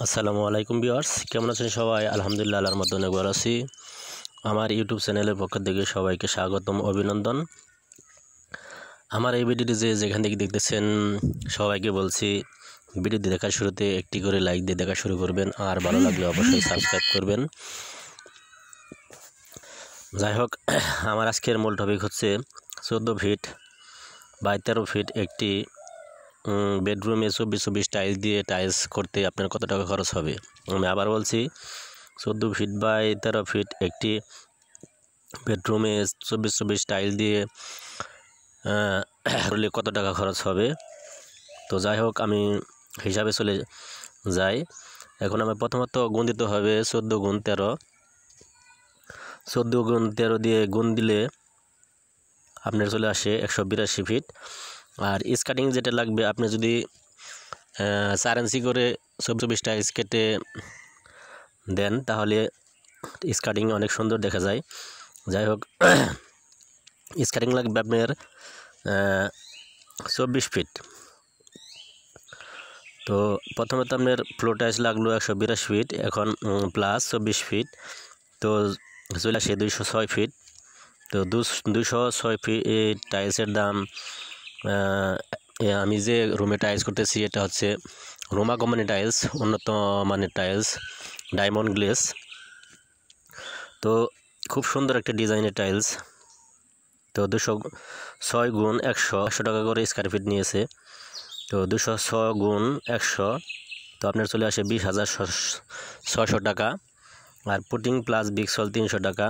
আসসালামু আলাইকুম ভিউয়ার্স, কেমন আছেন সবাই? আলহামদুলিল্লাহ, আল্লাহর মতো অনেক ভালো আছি। আমার ইউটিউব চ্যানেলের পক্ষ থেকে সবাইকে স্বাগতম, অভিনন্দন। আমার এই ভিডিওটি যেখান থেকে দেখতেছেন সবাইকে বলছি, ভিডিওটি দেখার শুরুতে একটি করে লাইক দিয়ে দেখা শুরু করবেন, আর ভালো লাগলে অবশ্যই সাবস্ক্রাইব করবেন। যাই হোক, আমার আজকের মূল টপিক হচ্ছে 14 ফিট বাই 13 ফিট একটি বেডরুমে 24 টাইলস দিয়ে টাইলস করতে আপনার কত টাকা খরচ হবে। আমি আবার বলছি, 14 ফিট বাই 13 ফিট একটি বেডরুমে 24 টাইল দিয়ে করলে কত টাকা খরচ হবে। তো যাই হোক, আমি হিসাবে চলে যাই। এখন আমার প্রথমত গুণ দিতে হবে 14 গুণ 13। 14 গুণ 13 দিয়ে গুণ দিলে আপনার চলে আসে 182 ফিট। আর স্কার্টিং যেটা লাগবে, আপনি যদি 4 ইঞ্চি করে 24 টাইলস কেটে দেন তাহলে স্কার্টিং অনেক সুন্দর দেখা যায়। যাই হোক, স্কার্টিং লাগবে আপনার 24 ফিট। তো প্রথমে তো আপনার ফ্লোর টাইলস লাগলো 182 ফিট, এখন প্লাস 24 ফিট, তো চলে আসে 206 ফিট। তো 206 ফিট টাইলসের দাম, আমি যে রুমে টাইলস করতেছি এটা হচ্ছে রোমা কোম্পানি টাইলস, উন্নত মানের টাইলস, ডায়মন্ড গ্লেস। তো খুব সুন্দর একটা ডিজাইনের টাইলস। তো 206 গুণ 100 টাকা করে স্কোয়ার ফিট নিয়েছে। তো 206 গুণ 100, তো আপনার চলে আসে 20,600 টাকা। আর পুটিং প্লাস বিক্সল 300 টাকা।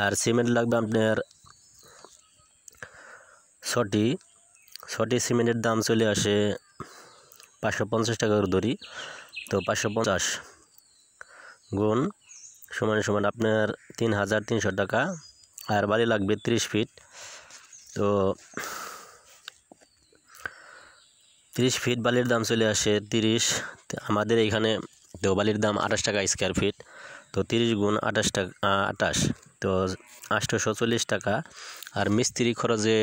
আর সিমেন্ট লাগবে আপনার 6টি সিমেন্টের দাম চলে আসে 550 টাকা করে ধরি। তো 550 গুণ সমান আপনার 3,300 টাকা। আর বালি লাগবে 30 ফিট। তো 30 ফিট বালির দাম চলে আসে 30। আমাদের এইখানে তো বালির দাম 28 টাকা স্কোয়ার ফিট। তো 30 গুণ 28 টাকা 28, তো 840 টাকা। আর মিস্ত্রি খরচে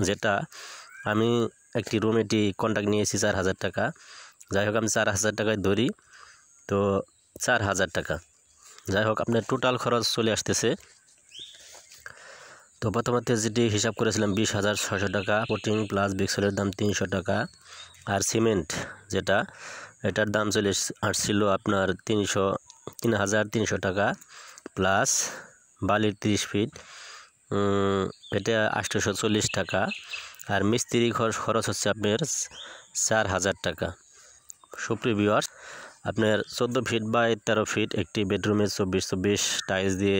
যেটা, আমি একটি রুমেটি কন্ট্রাক্ট নিয়েছি 4,000 টাকা। যাই হোক, আমি 4,000 টাকায় ধরি, তো 4,000 টাকা। যাই হোক, আপনার টোটাল খরচ চলে আসতেছে, তো প্রথমত যেটি হিসাব করেছিলাম 20,600 টাকা, পুটিং প্লাস বিক্সলের দাম 300 টাকা। আর সিমেন্ট যেটা, এটার দাম চলে আসছিল আপনার 3,300 টাকা, প্লাস বালির 30 ফিট, এটা 840 টাকা। আর মিস্ত্রি খরচ হচ্ছে আপনার 4,000 টাকা। সুপ্রিয় ভিউয়ার্স, আপনার 14 ফিট বাই 13 ফিট একটি বেডরুমে 24 টাইলস দিয়ে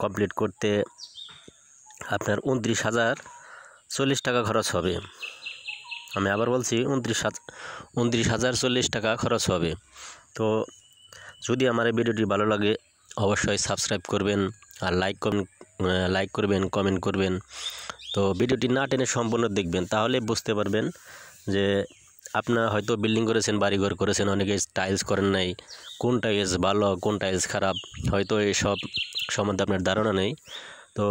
কমপ্লিট করতে আপনার 29,040 টাকা খরচ হবে। আমি আবার বলছি, 29,040 টাকা খরচ হবে। তো যদি আমার এই ভিডিওটি ভালো লাগে অবশ্যই সাবস্ক্রাইব করবেন, আর লাইক করবেন, কমেন্ট করবেন। তো ভিডিওটি না টেনে সম্পূর্ণ দেখবেন, তাহলে বুঝতে পারবেন যে আপনারা হয়তো বিল্ডিং করেছেন, বাড়িঘর করেছেন, অনেকে টাইলস করেন নাই, কোন টাইলস ভালো কোন টাইলস খারাপ হয়তো এসব সম্বন্ধে আপনার ধারণা নেই। তো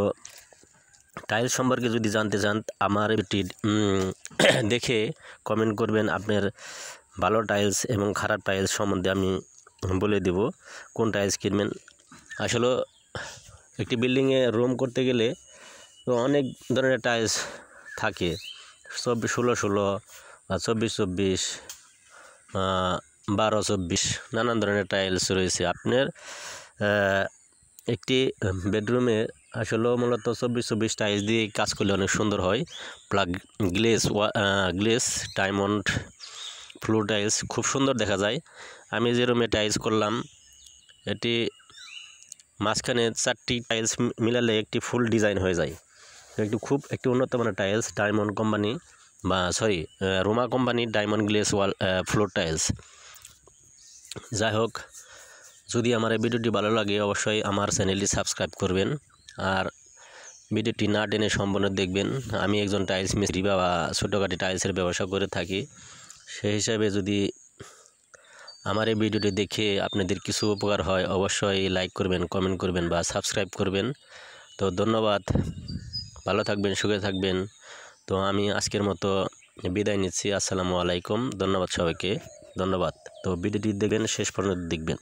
টাইলস সম্পর্কে যদি জানতে চান, আমার এটি দেখে কমেন্ট করবেন। আপনার ভালো টাইলস এবং খারাপ টাইলস সম্বন্ধে আমি বলে দেব কোন টাইলস কিনবেন। আসলে একটি বিল্ডিংয়ে রুম করতে গেলে তো অনেক ধরনের টাইলস থাকে, 16 বা 24, 12-24 নানান ধরনের টাইলস রয়েছে। আপনার একটি বেডরুমে আসলে মূলত 24 টাইলস দিয়ে কাজ করলে অনেক সুন্দর হয়। প্লাগ গ্লেস ডায়মন্ড ফ্লোর টাইলস খুব সুন্দর দেখা যায়। আমি যে রুমে টাইলস করলাম, এটি মাঝখানে 4টি টাইলস মিলালে একটি ফুল ডিজাইন হয়ে যায়। একটি উন্নত মানের tiles, diamond company Roma company diamond glaze floor tiles. যাই হোক, যদি আমার এই ভিডিওটি ভালো লাগে অবশ্যই আমার চ্যানেলটি সাবস্ক্রাইব করবেন, আর ভিডিওটি না টেনে সম্পূর্ণ দেখবেন। আমি একজন টাইলস মিস্ত্রি বা ছোটোখাটো টাইলসের ব্যবসা করে থাকি, সেই হিসাবে যদি আমার এই ভিডিওটি দেখে আপনাদের কিছু উপকার হয় অবশ্যই লাইক করবেন, কমেন্ট করবেন বা সাবস্ক্রাইব করবেন। তো ধন্যবাদ, ভালো থাকবেন, সুখে থাকবেন। তো আমি আজকের মতো বিদায় নিচ্ছি। আসসালামু আলাইকুম, ধন্যবাদ সবাইকে। ধন্যবাদ। তো ভিডিওটি দেখবেন, শেষ পর্যন্ত দেখবেন।